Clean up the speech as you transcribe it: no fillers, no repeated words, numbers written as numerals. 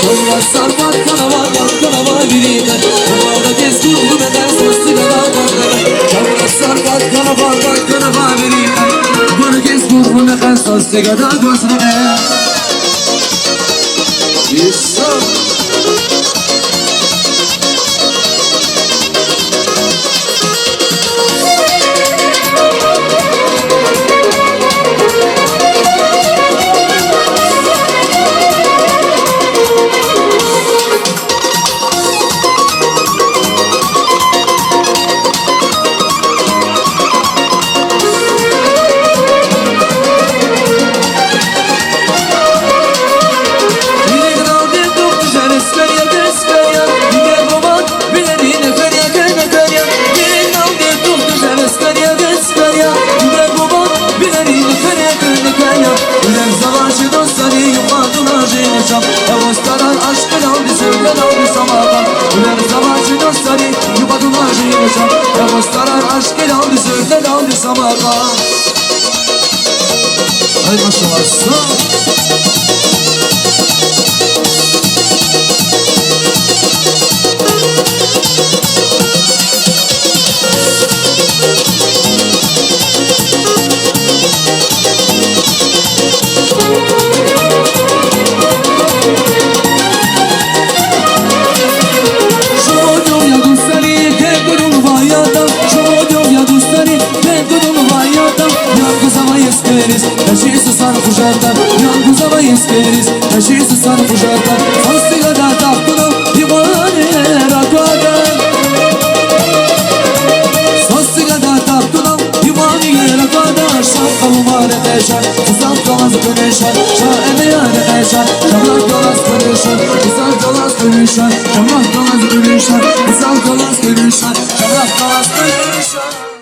Çamura sarmak kanava birine Çamura kes kurdu beden sostu kanava Çamura sarmak kanava birine Çamura kes kurdu beden sostu kanava İnsan Yavaştaran aşkın aldı sevden aldı samadan Ulan savaşı dostları yuvadılar yaşam Yavaştaran aşkın aldı sevden aldı samadan Hay maşallah sağ Taşıyısı sana kucaktan Yalnız havayız geliriz Taşıyısı sana kucaktan Sosliga da tahtına Divane rakadan Sosliga da tahtına Divane rakadan Şarkı mübarek eşar Tuzak dolas dönüşen Şair yani eşar Şamlar dolas dönüşen Tuzak dolas dönüşen Şamlar dolas dönüşen